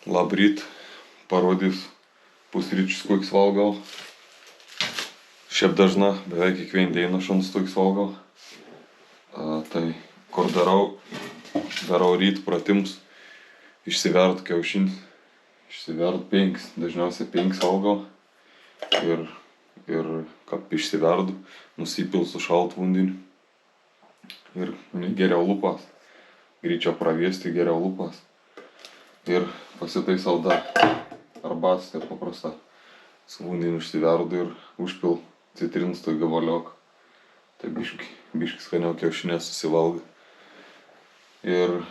Labryt, parodys pusryčius, kokius valgau. Šiaip dažna, beveik kiekvieną dieną šuns tokius valgau. Tai kur darau ryt pratims, išsivert kiaušinį, išsivert 5, dažniausiai 5 valgau. Ir kaip išsiverdu, nusipil su šaltu vandeniu. Ir geriau lupas, greičiau pravėsti, geriau lupas. Ir pasitaisau dar arbatos, tai paprasta. Su vandeniu išsiverdu ir užpil citrinos toj gabaliok. Tai biški skaniau kiaušinės susivalgo. Ir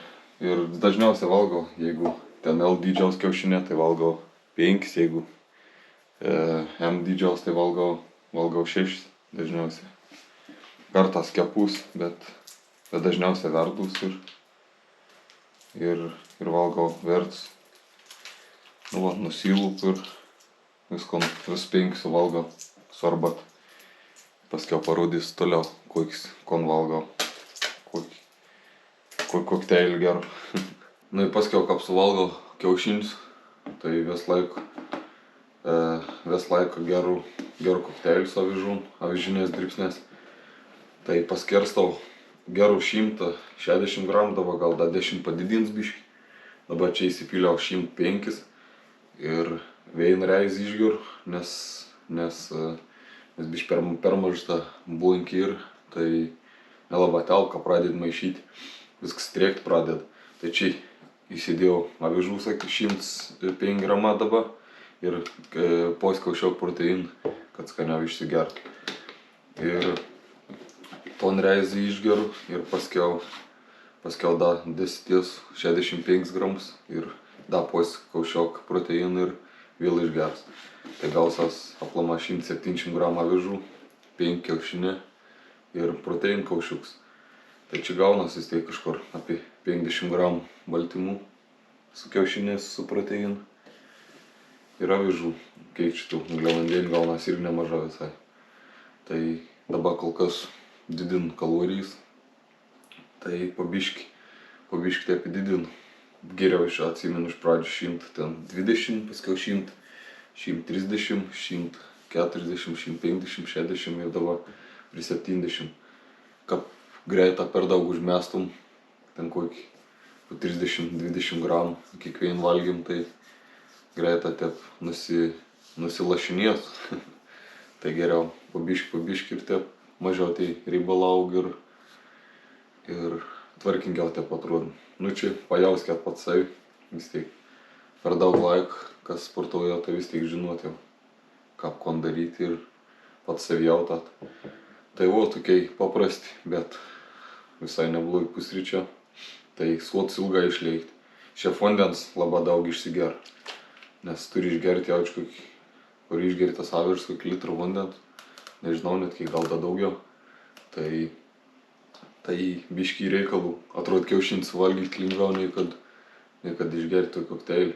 dažniausiai valgau, jeigu ten L dydžiaus kiaušinė, tai valgau 5, jeigu M dydžiaus, tai valgau 6 dažniausiai. Kartas kepus, bet dažniausiai verdus ir valgau vertus. Nusilupu ir vis 5 suvalgau su arbata. Paskiau parodys toliau, kon valgau, kokį kokteilį gerų. Ir paskiau, kap suvalgau kiaušinius, tai vis laiko gerų kokteilių su avižinės dribsnės. Tai paskirstau gerų 160 gramų, dabar gal dar 10 padidins biškį. Dabar čia įsipyliau 105 ir vien reis išgeriu, nes biškį per mažta blankį ir tai nelabai telka, pradėt maišyti, viskas trėkt pradeda. Tai čia įsidėjau avižų 105 gramą dabar ir poskaušiau proteiną, kad skaniau išsigert. Ir ton reizį išgeriu ir paskiau dar 65 gramus ir dar poskaušiok proteiną ir vėl išgers. Tai gausas aplama 170 gramų avižų, 5 kiaušinė ir proteinų kaušiuks. Tai čia gaunas vis tiek kažkur apie 50 gramų baltymų su kiaušinės, su proteinu. Ir avižų, kiek šitų angliavandenių gaunas ir nemaža visai. Tai dabar kol kas didinu kalorijas. Tai pabiški taip didinu. Geriau atsimenu iš pradžių 120, paskiau 100, 130, 140, 150, 60 ir dabar prie 70. Kap greitą per daug užmestum, ten kokį 30-20 gramų kiekvien valgym, tai greitą taip nusilašinės. Tai geriau pabiški ir taip mažiau tai ribalaug ir tvarkingiau taip atrodo. Čia pajauskit pats savį, vis tiek per daug laiko, kas sportuoja, tai vis tiek žinot jau, kaip kon daryti ir pats savį jautat. Tai tokiai paprasti, bet visai neblogi pusryčiai. Tai suots ilgai išleikti. Šiaip vandens labai daug išsiger, nes turi išgerti jaučiu, kur išgeri tas avižas, kokį litrą vandens. Nežinau, net kiek gal da daugiau. Tai biškį reikalų. Atrodo, kiaušinį suvalgyti lengviau, nei kad išgerti tokį kokteilį.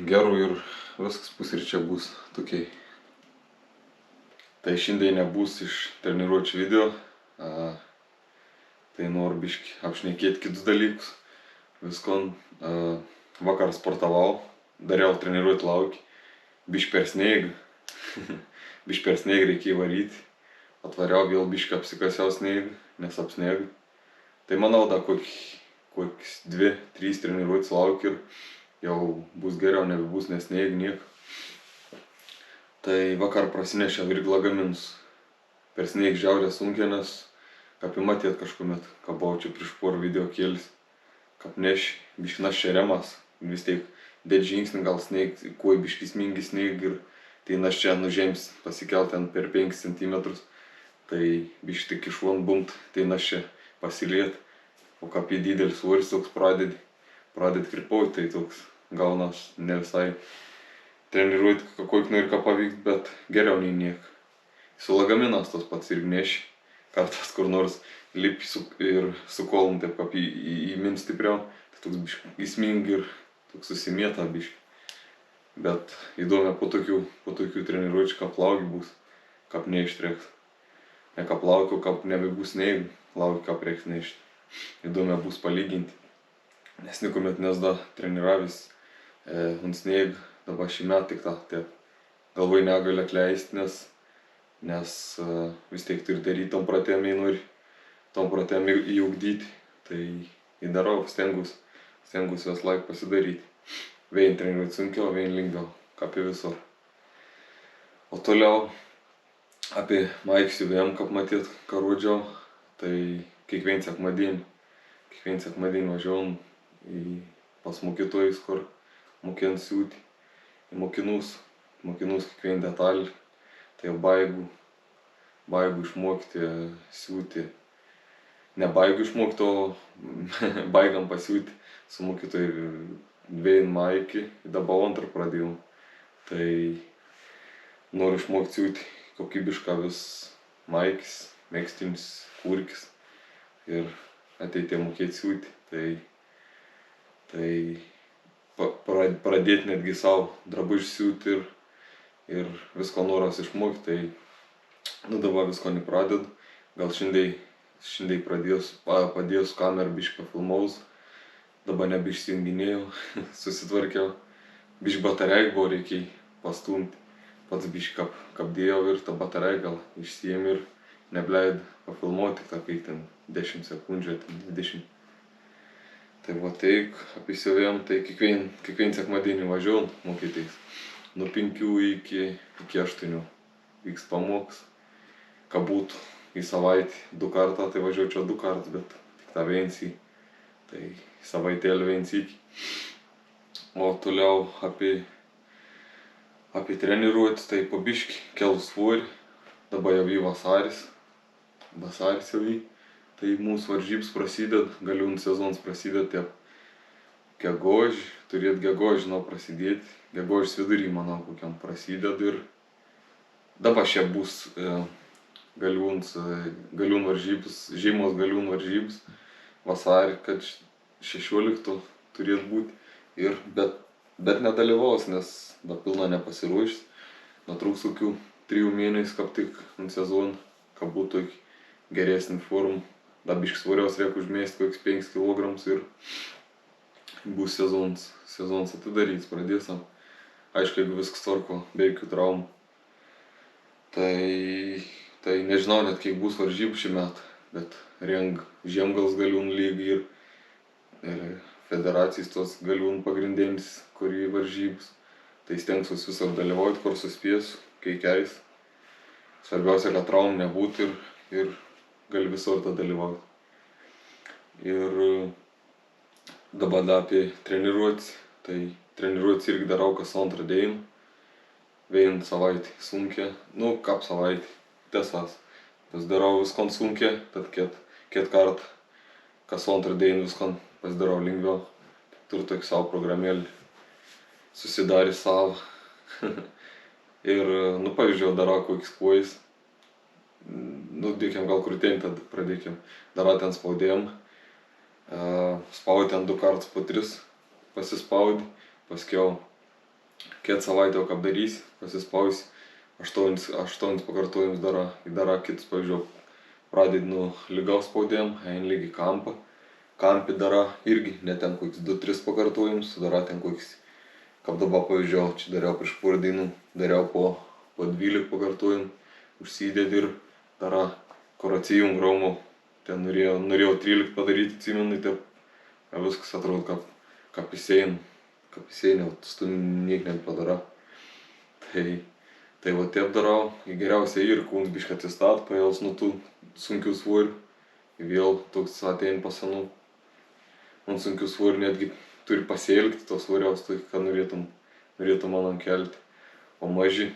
Geru ir viskas pusryčiai bus tokiai. Tai šiandien nebus iš treniruočių video. Tai noriu biškį apšnekėti kitus dalykus. Vakar sportavau, dariau treniruoti laukį. Biškį per sniegą. Biškį per sniegą reikėjo varyti. Atvariau vėl biškį apsikasiau sniegą, nes apsniegą. Tai manau, da kokius 2-3 treniruotis laukia ir jau bus geriau, nebebus nesniegą nieko. Tai vakar prasinešė ir lagaminus. Per sniegą žiaurė sunkia, nes kaip matėt kažkuomet, ką buvau čia prieš porą video kėlis, kaip neši, biškį naščiaremas, vis tiek dėt žingsnį, gal sniegą, kuo biškį smingi sniegą ir tai naščia nužems pasikelt ten per 5 cm. Tai biškį tik iš von bumt, tai naščia pasiliet, o kaip į didelis svoris toks pradėt kripauti, tai toks gaunas ne visai treniruoti, kokį nori ką pavykt, bet geriau nei niek. Su lagaminas tos pats ir neši, kartas kur nors lipi ir su kolum taip kaip įmin stipriau, tai toks biškį įsmingi ir toks susimėta biškį. Bet įdomia po tokių treniruočių, kaip lauki bus, kaip neištreks. Ne kaip laukiu, kaip nebebus sniegų, laukiu, kaip reiks nešti. Įdomia bus palyginti. nes niekuomet nesda treniravęs ant snieg, dabar šį metą tik tą, tai galvoj negali atleisti, nes vis tiek turi daryti tom pratėm, jei nori tom pratėm įugdyti, tai įdarau, stengus vis laik pasidaryti. Vien treniruoti sunkiau, vien lengviau, kaip apie visur. O toliau apie Mike siuvėjom, kaip matyt, ką rodžiau, tai kiekvien sekmadienį važiuojam pas mokytojus, kur mokint siūti, į mokinus kiekvien detalį, tai jau baigu išmokti siūti, ne baigu išmokti, o baigam pasiūti su mokytoju dvejin Maikį, dabar antrą pradėjom, tai noriu išmokti siūti kokybišką vis Maikis, megztinis, kurkis ir ateityje mokėti siūti, tai pradėti netgi savo drabužį siūti ir visko noras išmokti, tai dabar visko nepradedu, gal šiandien padėjus kamerą biškį pafilmaus, dabar nebeišsijunginėjau, susitvarkiau, biškį batareją buvo reikia pastumti, pats biškį kapdėjau ir tą batareją gal išsiėmė ir nebleid pafilmuoti, tik tą kai ten 10 sekundžių, ten 20. Tai va taip, apie siuvėjom, tai kiekvien sekmadienį važiuojam mokytis, nuo 5 iki 8 vyks pamoks, ką būtų į savaitę 2 kartą, tai važiuočiau 2 kartus, bet tik tą viensį, tai savaitėlį viensį. O toliau apie treniruotę, tai po biškį kelu svorį, dabar jau į vasaris jau į, tai mūsų varžybos prasideda, galiūnų sezonas prasideda gegužį, turėtų gegužį prasidėti, gegužės vidury, manau, kokiam prasideda ir dabar čia bus galiūnų varžybos, žiemos galiūnų varžybos, vasarį, kad 16 turėtų būti, bet nedalyvaus, nes dar pilno nepasiruošęs, trūks kokių 3 mėnesių, kaip tik ant sezoną, kad būtų geresnį formą, dar biškį svariaus reikia užmėsti kokius 5 kg ir bus sezonas atidarytas, pradėsim. Aišku, jeigu viskas tvarko, be jokių traumų. Tai nežinau net kiek bus varžybų šį metą, bet renk Žiemgalos galiūnų lygį ir federacijos tos galiūnų pagrindinis, kurį varžybos. Tai stengsiuos visur dalyvauti, kur suspėsiu, keikiais. Svarbiausia, kad traumų nebūtų ir gali visur tą dalyvauti. Ir dabar apie treniruotės, tai treniruotės irgi darau kas antrą dieną, vien savaitę sunkia, kaip savaitę, tiesas. Pasidarau viską sunkia, tad kiek kartą kas antrą dieną viską pasidarau lengviau. Turiu tokį savo programėlį, susidarė savo. Ir, pavyzdžiui, darau kokius kojas. Dėkiam gal krūtinį, tad pradėkim. Darau ten spaudėjom. Spaudi ten 2 kartus po 3, pasispaudi, paskiau kiek savaitę jau kaip darysi, pasispausi, 8 pakartojimus dara kitus, pavyzdžiui, pradedi nuo lygaus spaudėjom, eini lygiai kampą. Kampį dara irgi, ne ten kokius 2-3 pakartojimus, dara ten kokius, kaip dabar pavyzdžiui, čia dariau prieš porą dienų, dariau po 12 pakartojimų, užsidedi ir dara, kur atsijung raumų, ten norėjau 13 padaryti, atsimenu, tai viskas atrodo kaip įsėjim, tu niek nepadara. Tai va taip darau, geriausiai ir kūnas biškį atsistat, paėls nuo tų sunkių svorių, vėl toks atein pasenų. Ant sunkių svorių netgi turi pasielgti tos svoriaus, tai ką norėtum man kelti. O maži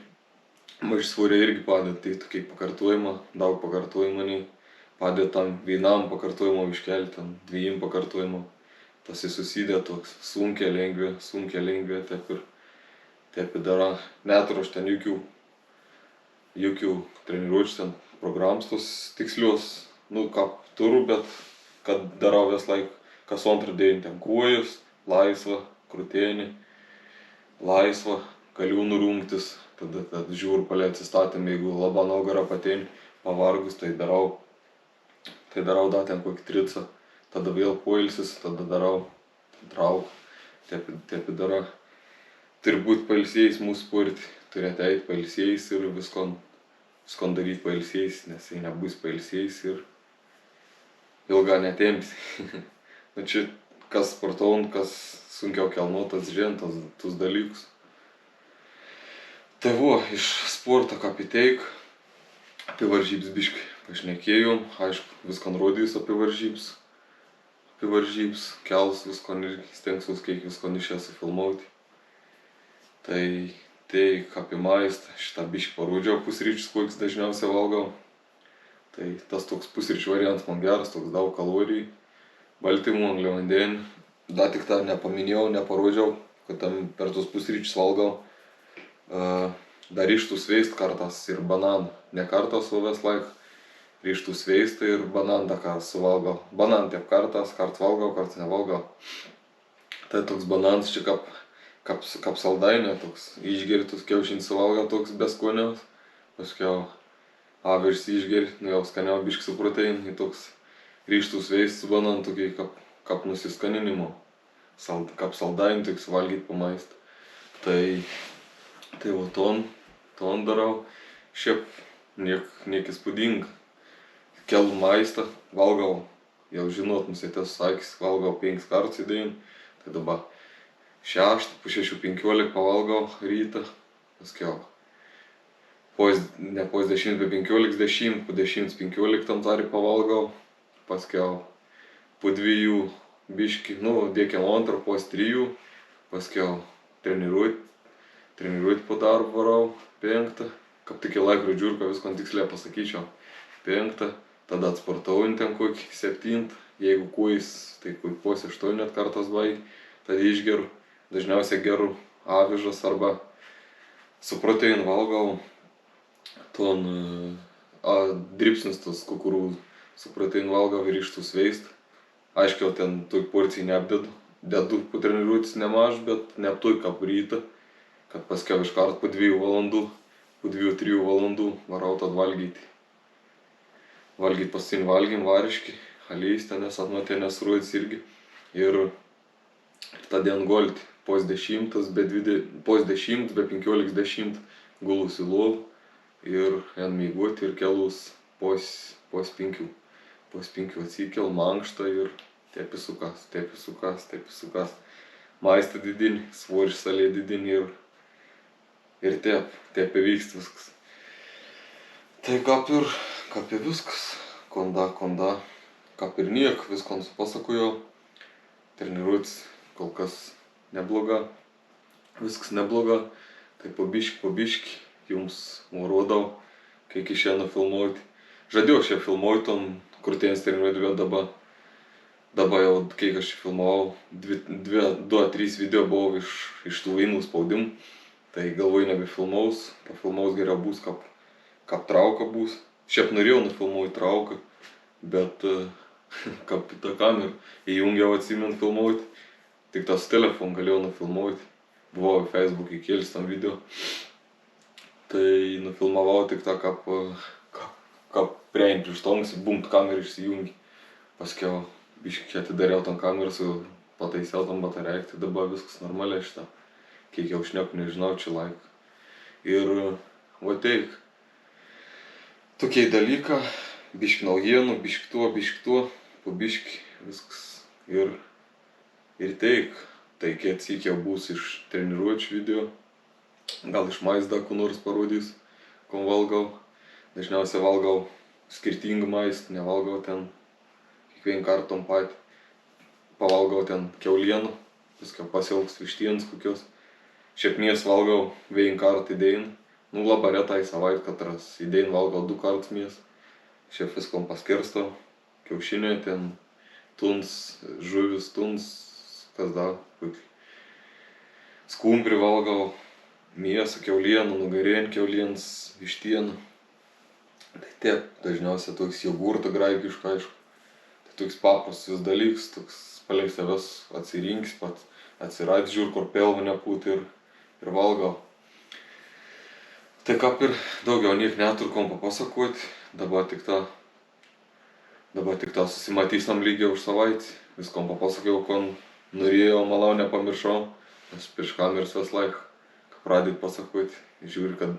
svoriai irgi padeda, tai tokiai pakartojimą, daug pakartojimą, padeda tam vienam pakartojimą iškelti, 2 pakartojimą. Tas susideda toks sunkia lengvė, taip ir dara. Neturiu aš ten jokių treniruočių, ten programos tos tikslios, kaip turiu, bet kad darau vis laik, kas antrą dieną ten kojos, laisva, krūtinė, laisva, galiūnų rungtis, tada žiūriu palei atsistatymą, jeigu laba nugarą patein, pavargus, tai darau dar ten kokį tricą, tada vėl poilsis, tada darau trauk, tepi dara. Turi būti pailsėjęs mūsų sportį, turėti eit pailsėjęs ir viskon daryti pailsėjęs, nes jei nebus pailsėjęs ir ilgą netempsi. Nu čia kas sportuojant, kas sunkiau kelnuot, atsižiūrint tus dalykus. Tai vo, iš sporto ką piteik, apie varžybas biškai pašnekėjom, aišku, viską rodys apie varžybas, kels viską ir stengsiuos kiek viską išėsiu filmuoti. Tai teik apie maistą, šitą biškį parodžiau pusryčius, kokius dažniausiai valgau. Tai tas toks pusryčių variantas man geras, toks daug kalorijų, baltymų, angliavandenių. Dar tik tą nepaminėjau, neparodžiau, kad tam per tus pusryčius valgau. Dar ryžtų sveist kartas ir bananą. Ne kartas, o vis laik ryžtų sveist ir bananą ką suvalgau. Bananą taip kartas valgau, kartas nevalgau. Tai toks bananas čia kap saldainė, toks išgertus kiaušinį suvalgau, toks beskoniaus. Paskiau avižs išgeri, nu jau skaniau biškį su proteinu, toks ryžtų sveist su bananu, tokiai kap nusiskaninimo. Kap saldainį, toks valgyt po maistą. Tai va ton darau. Šiaip niek įspūdinga. Kelu maistą, valgau, jau žinot, nusėtęs sakys, valgau 5 kartus į dieną. Tai dabar 6, po 6:15 pavalgau rytą. Paskiau ne po 10, bet 15:10, po 10:15 dar pavalgau. Paskiau po 2 biškį, nu, dėkiam antrą, po 3. Paskiau treniruot po darbo varau 5. Kaip tik į laikrodį žiūrką, viską tiksliai pasakyčiau. 5. Tada atsportauju ten kokį 7. Jeigu kuis, tai po 8 kartas baig. Tada išgeru. Dažniausiai geru avižas arba su proteinu valgau ton dribsnius tos kukurūzų. Su proteinu valgau ir ryžtų sveist. Aiškiau, ten toj porcijai neapdedu. Dedu po treniruotis nemaž, bet neaptoj kaip rytą. Kad paskiau iškart po 2 valandų, po 2-3 valandų varau tad valgyti. Valgyt paskutinį valgym variškį, aliejus ten atmatėnės rodys irgi. Ir tada gulti pos 10, be 15:10 gulus į lovą ir miegoti ir kelus pos 5. Pos 5 atsikel, mankštą ir tepi sukas. Maistą didinį, svorį salė didinį ir tepi vykst viskas. Tai kap ir viskas, konda, kap ir niek, viską supasakojau. Treniruotis kol kas nebloga, viskas nebloga. Tai po biškį jums rodau, kiek išėjo nufilmuoti. Žadėjau šią filmuoti, krūtienis treniruoti, bet dabar jau, kiek aš filmavau, 2-3 video buvau iš tų vainų spaudimų. Tai galvoju nebefilmaus, pafilmaus geriau bus, kap trauka bus. Šiaip norėjau nufilmuoti trauką, bet kap tą kamerą įjungiau atsimint filmuoti. Tik tas telefon galėjau nufilmuoti. Buvau į Facebook įkėlis tam video. Tai nufilmavau tik tą, kap priein prieš tongs, bumt kamerą išsijungi. Paskiau biškį atidariau tam kamerą, pataisiau tam batareiką, tai dabar viskas normaliai šitą. Kiek jau šneku, nežinau, čia laik. Ir va teik. Tokiai dalyką, biškį naujienų, biškį tuo, po biškį viskas. Ir teik, tai kiek jau bus iš treniruočių video. Gal iš maistą ko nors parodys, ko valgau. Dažniausiai valgau skirtingą maistą, nevalgau ten kiekvieną kartą tom patį. Pavalgau ten kiaulienų, viską pasiilgs vištienos kokios. Šiaip mės valgau 1 kartą į dieną. Nu, labai retai savaitę katras. Į dieną valgau 2 kartus mės. Šiaip viskom paskirstau. Kiaušiniai ten, tuns, žuvis, kas dar. Skumbrį valgau, mėsą, kiaulienų, nugarėn kiaulienos, vištieną. Tai taip, dažniausiai toks jogurtą graikišką, aišku. Tai toks paprastas dalykas, toks palei savęs atsirinks, pats atsiradęs, žiūr, kur pelvo nepūti ir valgau. Tai kaip ir daugiau niek neturiu kom papasakoti, dabar tik tą susimatysim lygiai už savaitę. Viskom papasakojau, Norėjau, malau nepamiršau, nes prieš kameras vis laik, ką pradėt pasakyti, žiūri, kad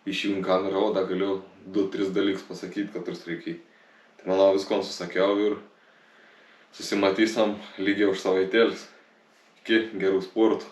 išjungi kamerą, o dar galiu 2-3 dalykus pasakyti, kad reikia. Tai manau viskom susakiau ir susimatysim lygiai už savaitėlis. Iki gerų sportų.